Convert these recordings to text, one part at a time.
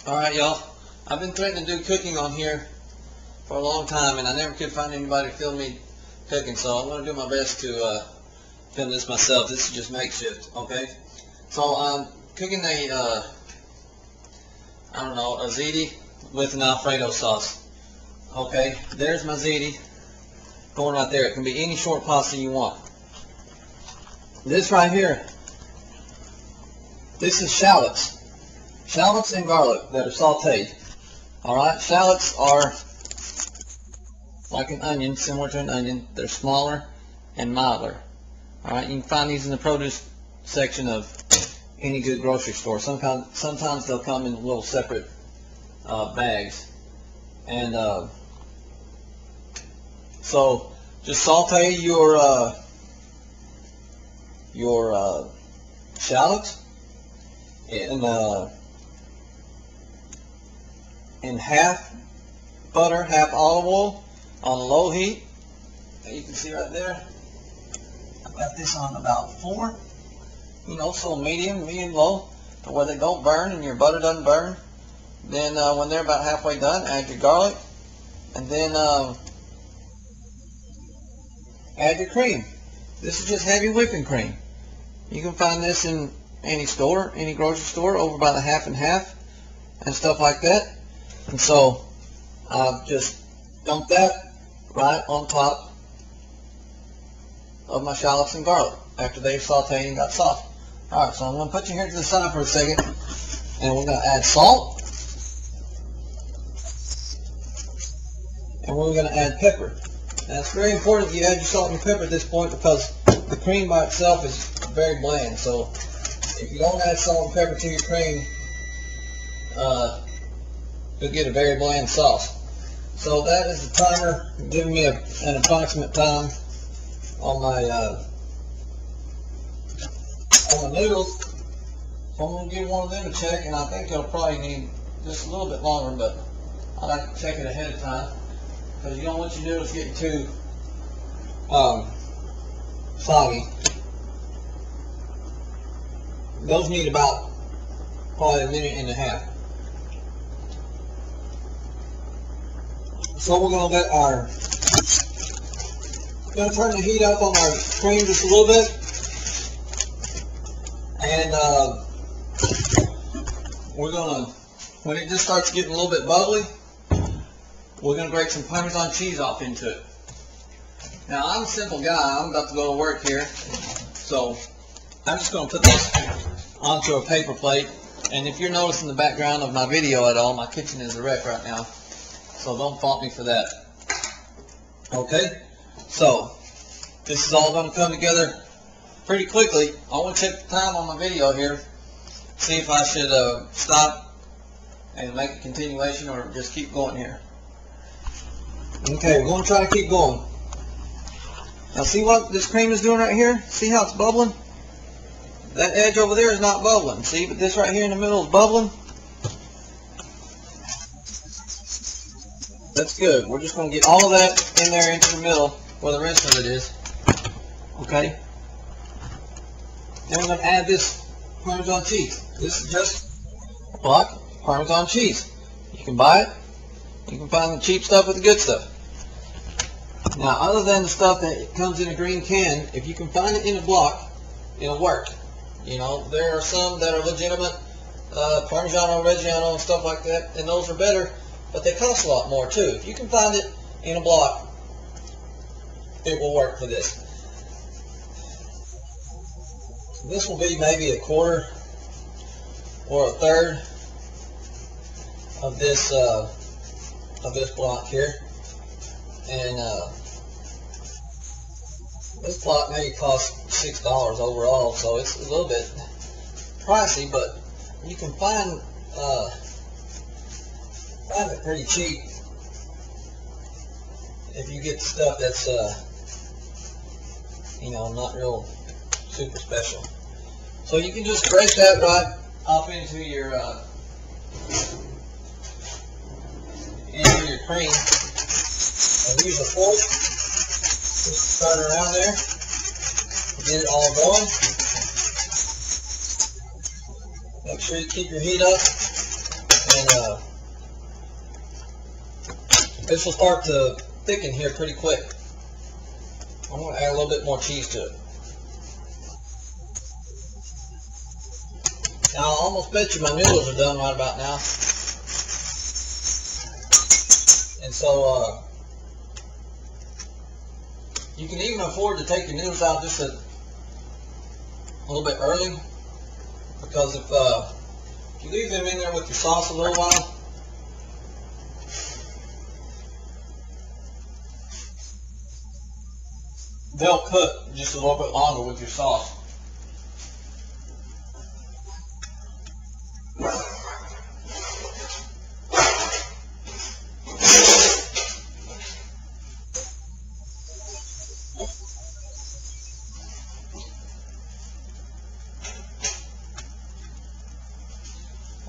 Alright, y'all. I've been threatening to do cooking on here for a long time, and I never could find anybody to film me cooking, so I'm going to do my best to film this myself. This is just makeshift, okay? So I'm cooking a Ziti with an Alfredo sauce. Okay, there's my Ziti going right there. It can be any short pasta you want. This right here, this is shallots. Shallots and garlic that are sauteed. Alright, shallots are like an onion, similar to an onion. They're smaller and milder. Alright, you can find these in the produce section of any good grocery store. Sometimes they'll come in little separate bags. And so just saute your shallots in half butter, half olive oil on a low heat. You can see right there, I've got this on about 4, so medium low, to where they don't burn and your butter doesn't burn. Then when they're about halfway done, add your garlic, and then add your cream. This is just heavy whipping cream. You can find this in any store, any grocery store, over by the half and half and stuff like that. And so I've just dumped that right on top of my shallots and garlic after they've sauteed and got soft. Alright, so I'm going to put you here to the side for a second, and we're going to add salt, and we're going to add pepper. Now it's very important that you add your salt and pepper at this point, because the cream by itself is very bland. So if you don't add salt and pepper to your cream, you'll get a very bland sauce. So that is the timer giving me an approximate time on my noodles. So I'm going to give one of them a check, and I think it'll probably need just a little bit longer, but I like to check it ahead of time, because you don't want your noodles getting too soggy. Those need about probably a minute and a half. So we're going to turn the heat up on our cream just a little bit, and we're going to, when it just starts getting a little bit bubbly, we're going to grate some Parmesan cheese off into it. Now I'm a simple guy. I'm about to go to work here, so I'm just going to put this onto a paper plate. And if you're noticing the background of my video at all, my kitchen is a wreck right now, so don't fault me for that. Okay, so this is all going to come together pretty quickly. I want to check the time on my video here, see if I should stop and make a continuation or just keep going here. Okay, we're going to try to keep going. Now see what this cream is doing right here? See how it's bubbling? That edge over there is not bubbling. See, but this right here in the middle is bubbling. That's good. We're just going to get all of that in there into the middle where the rest of it is. Okay? Then we're going to add this Parmesan cheese. This is just a block of Parmesan cheese. You can buy it. You can find the cheap stuff with the good stuff. Now, other than the stuff that comes in a green can, if you can find it in a block, it'll work. There are some that are legitimate, Parmigiano Reggiano and stuff like that, and those are better, but they cost a lot more too. If you can find it in a block, it will work for this. This will be maybe a quarter or a third of this block here, and this block maybe costs $6 overall, so it's a little bit pricey, but you can find it pretty cheap if you get the stuff that's not real super special. So you can just grate that right off into your cream, and use a fork. Just turn around there, get it all going. Make sure you keep your heat up. And this will start to thicken here pretty quick. I'm going to add a little bit more cheese to it. Now, I almost bet you my noodles are done right about now. And so, you can even afford to take your noodles out just a little bit early, because if you leave them in there with your sauce a little while, they'll cook just a little bit longer with your sauce.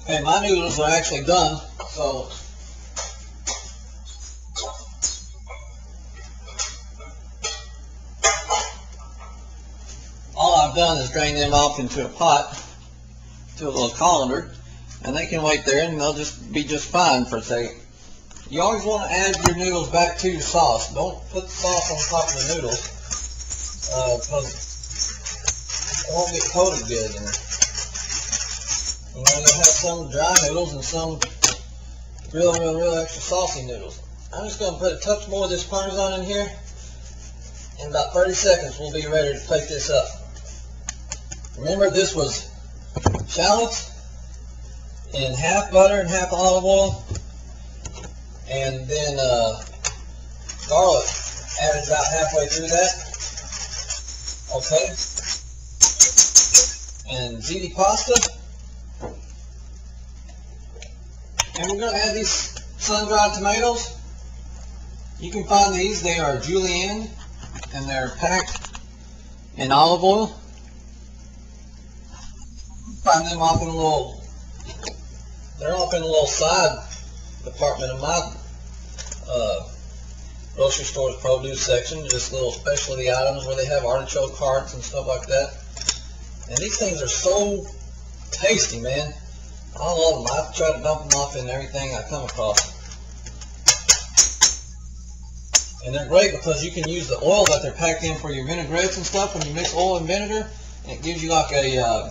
Okay, my noodles are actually done, so all I've done is drain them off into a pot, to a little colander, and they can wait there and they'll just be just fine for a second. You always want to add your noodles back to your sauce. Don't put the sauce on top of the noodles, because it won't get coated good. And you know, you'll have some dry noodles and some real extra saucy noodles. I'm just going to put a touch more of this Parmesan in here. In about 30 seconds, we'll be ready to plate this up. Remember, this was shallots in half butter and half olive oil, and then garlic added about halfway through that. Okay. And ziti pasta. And we're going to add these sun-dried tomatoes. You can find these. They are julienne, and they're packed in olive oil. Find them off in a little, they're off in a little side department of my grocery store's produce section, just little specialty items where they have artichoke hearts and stuff like that. And these things are so tasty, man. I love them. I try to dump them off in everything I come across. And they're great because you can use the oil that they're packed in for your vinaigrettes and stuff when you mix oil and vinegar. And it gives you like a,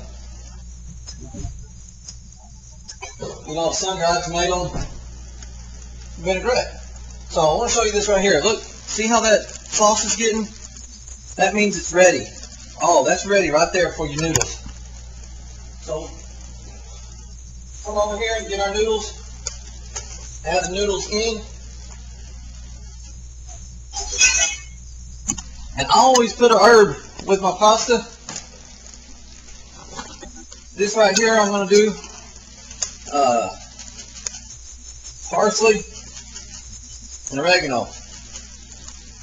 sun-dried tomato vinaigrette. So I want to show you this right here. Look, see how that sauce is getting? That means it's ready. Oh, that's ready right there for your noodles. So come over here and get our noodles. Add the noodles in. And I always put a herb with my pasta. This right here I'm going to do parsley and oregano.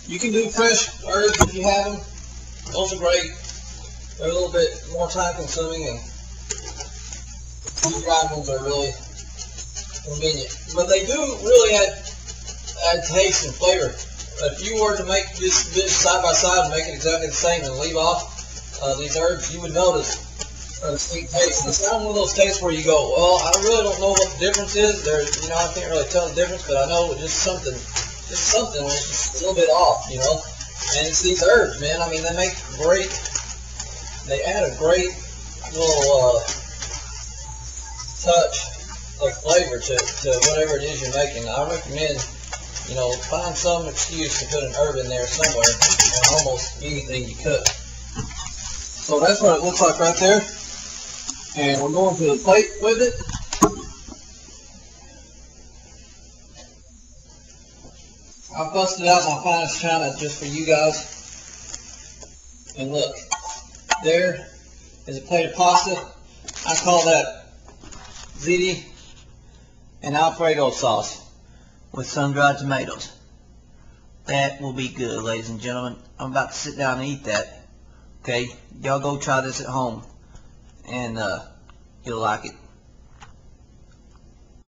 You can do fresh herbs if you have them. Those are great. They're a little bit more time consuming, and these dried ones are really convenient. But they do really add taste and flavor. If you were to make this dish side by side and make it exactly the same and leave off these herbs, you would notice a distinct taste. And it's not one of those tastes where you go, well, I really don't know what the difference is. I can't really tell the difference, but I know just something was just a little bit off, And it's these herbs, man. I mean, they add a great little touch of flavor to whatever it is you're making. I recommend, find some excuse to put an herb in there somewhere on almost anything you cook. So that's what it looks like right there. And we're going to the plate with it. I busted out my finest china just for you guys. And look, there is a plate of pasta. I call that ziti and Alfredo sauce with sun-dried tomatoes. That will be good, ladies and gentlemen. I'm about to sit down and eat that. Okay, y'all go try this at home, and you'll like it.